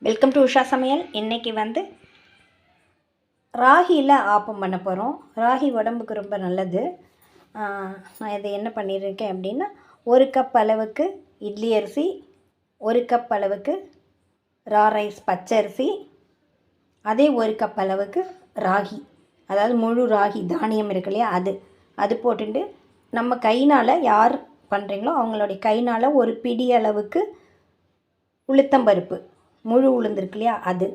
Welcome to Usha சமையல். இன்றைக்கி ராகியில் ஆப்பம் பண்ண போகிறோம். ராகி உடம்புக்கு ரொம்ப நல்லது. நான் இதை என்ன பண்ணியிருக்கேன் அப்படின்னா, 1 கப் அளவுக்கு இட்லி அரிசி, 1 கப் அளவுக்கு ரா ரைஸ் பச்சரிசி, அதே 1 கப் அளவுக்கு ராகி, அதாவது முழு ராகி தானியம் இருக்கு இல்லையா, அது போட்டுட்டு நம்ம கைனால் யார் பண்ணுறீங்களோ அவங்களுடைய கைனால் ஒரு பிடி அளவுக்கு உளுத்தம்பருப்பு, முழு உளுந்து இருக்கு இல்லையா, அது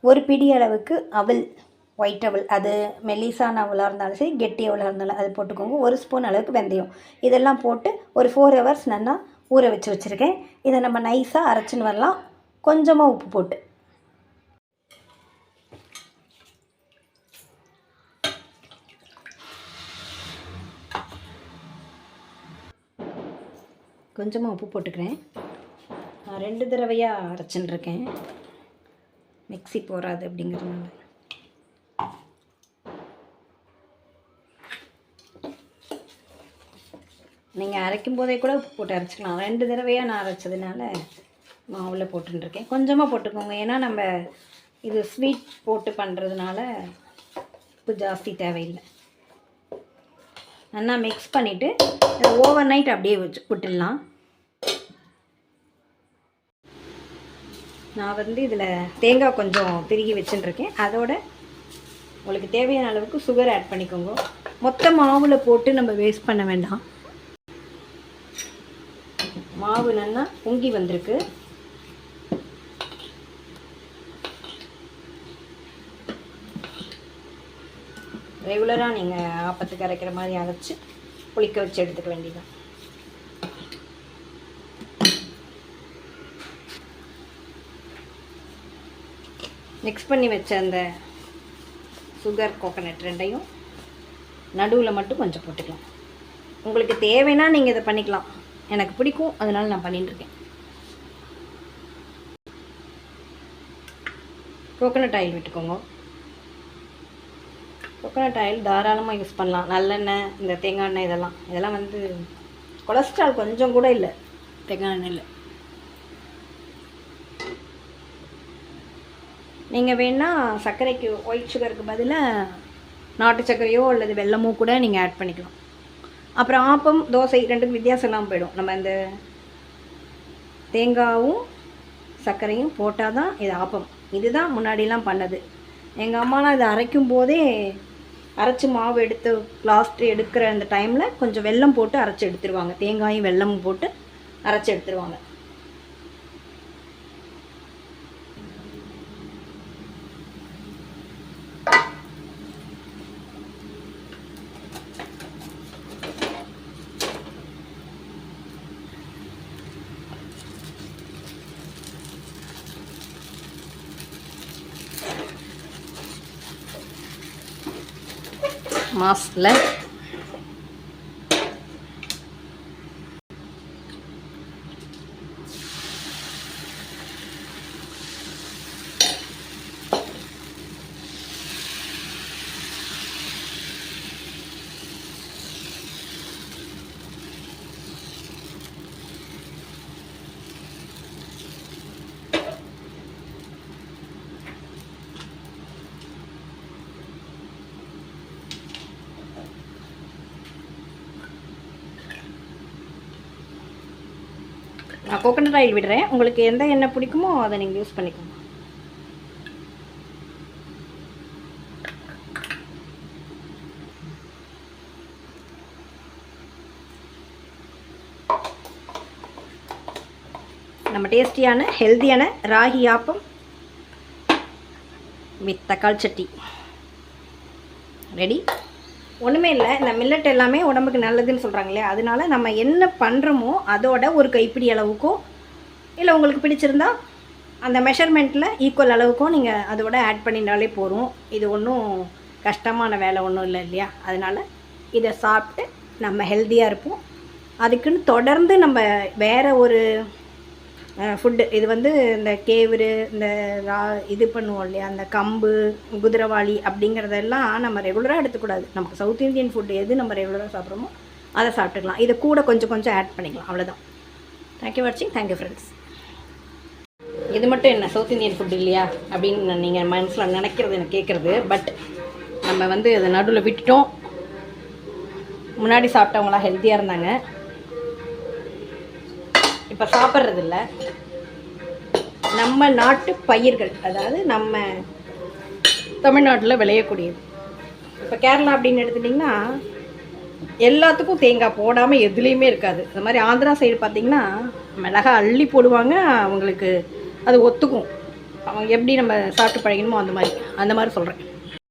ஒரு பிடி அளவுக்கு அவல், ஒயிட் அவல், அது மெல்லிசான அவலாக இருந்தாலும் சரி, கெட்டி அவலாக இருந்தாலும் அது போட்டுக்கோங்க. 1 ஸ்பூன் அளவுக்கு வெந்தயம், இதெல்லாம் போட்டு ஒரு 4 ஹவர்ஸ் நல்லா ஊற வச்சுருக்கேன். இதை நம்ம நைஸாக அரைச்சின்னு வரலாம், கொஞ்சமாக உப்பு போட்டு. கொஞ்சமாக உப்பு போட்டுக்கிறேன். நான் 2 தடவையாக அரைச்சின்னு இருக்கேன், மிக்ஸி போகாது அப்படிங்கிறதுனால. நீங்கள் அரைக்கும் போதே கூட உப்பு போட்டு அரைச்சிக்கலாம். 2 தடவையாக நான் அரைச்சதுனால மாவில் போட்டுருக்கேன். கொஞ்சமாக போட்டுக்கோங்க, ஏன்னா நம்ம இது ஸ்வீட் போட்டு பண்ணுறதுனால உப்பு ஜாஸ்தி தேவையில்லை. நல்லா மிக்ஸ் பண்ணிவிட்டு ஓவர் நைட் அப்படியே விட்டுடலாம். நான் இதில் தேங்காய் கொஞ்சம் திருகி வச்சுட்டுருக்கேன். அதோட உங்களுக்கு தேவையான அளவுக்கு சுகர் ஆட் பண்ணிக்கோங்க. மொத்த மாவில் போட்டு நம்ம வேஸ்ட் பண்ண வேண்டாம். மாவு நல்லா பொங்கி வந்திருக்கு. ரெகுலராக நீங்கள் ஆப்பத்துக்கு அரைக்கிற மாதிரி அரைச்சி புளிக்க வச்சு எடுத்துக்க வேண்டியதான். மிக்ஸ் பண்ணி வச்ச அந்த சுகர் கோகனட் ரெண்டையும் நடுவில் மட்டும் கொஞ்சம் போட்டுக்கலாம். உங்களுக்கு தேவைன்னா நீங்கள் இதை பண்ணிக்கலாம். எனக்கு பிடிக்கும், அதனால் நான் பண்ணிட்டுருக்கேன். கோகனட் ஆயில் விட்டுக்கோங்க. கோகனட் ஆயில் தாராளமாக யூஸ் பண்ணலாம். நல்லெண்ணெய், இந்த தேங்காய் எண்ணெய், இதெல்லாம் கொலஸ்ட்ரால் கொஞ்சம் கூட இல்லை தேங்காய் எண்ணெயில். நீங்கள் வேணால் சர்க்கரைக்கு, ஒயிட் சுகருக்கு பதிலாக நாட்டு சர்க்கரையோ அல்லது வெல்லமோ கூட நீங்கள் ஆட் பண்ணிக்கலாம். அப்புறம் ஆப்பம், தோசை ரெண்டுக்கும் வித்தியாசம் இல்லாமல் போயிடும். நம்ம இந்த தேங்காயும் சர்க்கரையும் போட்டால் தான் இது ஆப்பம். இதுதான் முன்னாடிலாம் பண்ணது. எங்கள் அம்மாலாம் இதை அரைக்கும் போதே அரைச்சி மாவு எடுத்து லாஸ்ட் எடுக்கிற அந்த டைமில் கொஞ்சம் வெல்லம் போட்டு அரைச்சி எடுத்துருவாங்க. தேங்காயும் வெல்லமும் போட்டு அரைச்சி எடுத்துருவாங்க. மாஸில் நான் கோகனட் ஆயில் விடுறேன். உங்களுக்கு எந்த எண்ணெய் பிடிக்குமோ அதை நீங்கள் யூஸ் பண்ணிக்கோங்க. நம்ம டேஸ்டியான ஹெல்த்தியான ராகி ஆப்பம் வித் தக்காளி சட்னி ரெடி. ஒன்றுமே இல்லை, இந்த மில்லட் எல்லாமே உடம்புக்கு நல்லதுன்னு சொல்கிறாங்க இல்லையா, அதனால நம்ம என்ன பண்ணுறோமோ அதோட ஒரு கைப்பிடி அளவுக்கோ, இல்லை உங்களுக்கு பிடிச்சிருந்தா அந்த மெஷர்மெண்ட்டில் ஈக்குவல் அளவுக்கோ நீங்கள் அதோட ஆட் பண்ணிட்டாலே போதும். இது ஒன்றும் கஷ்டமான வேலை ஒன்றும் இல்லை இல்லையா. அதனால் இதை சாப்பிட்டு நம்ம ஹெல்த்தியாக இருப்போம். அதுக்குன்னு தொடர்ந்து நம்ம வேறு ஒரு ஃபுட்டு, இது இந்த கேவுரு, இந்த இது பண்ணுவோம் இல்லையா, அந்த கம்பு, குதிரைவாளி அப்படிங்கிறதெல்லாம் நம்ம ரெகுலராக எடுத்துக்கூடாது. நமக்கு சவுத் இந்தியன் ஃபுட்டு எது நம்ம ரெகுலராக சாப்பிட்றோமோ அதை சாப்பிட்டுக்கலாம். இதை கூட கொஞ்சம் ஆட் பண்ணிக்கலாம், அவ்வளோதான். தேங்க்யூ ஃபார் வாட்சிங். Thank you friends. இது மட்டும் என்ன சவுத் இந்தியன் ஃபுட் இல்லையா அப்படின்னு நீங்கள் மனசில் நினைக்கிறது எனக்கு கேட்குறது. பட் நம்ம வந்து அதை நடுவில் விட்டுட்டோம். முன்னாடி சாப்பிட்டவங்களாம் ஹெல்த்தியாக இருந்தாங்க, இப்போ சாப்பிட்றதில்ல. நம்ம நாட்டு பயிர்கள், அதாவது நம்ம தமிழ்நாட்டில் விளையக்கூடியது. இப்போ கேரளா அப்படின்னு எடுத்துட்டிங்கன்னா எல்லாத்துக்கும் தேங்காய் போடாமல் எதுலேயுமே இருக்காது. அது மாதிரி ஆந்திரா சைடு பார்த்திங்கன்னா மிளகா அள்ளி போடுவாங்க, அவங்களுக்கு அது ஒத்துக்கும். அவங்க எப்படி நம்ம சாப்பிட்டு பழகணுமோ அந்த மாதிரி சொல்கிறேன்.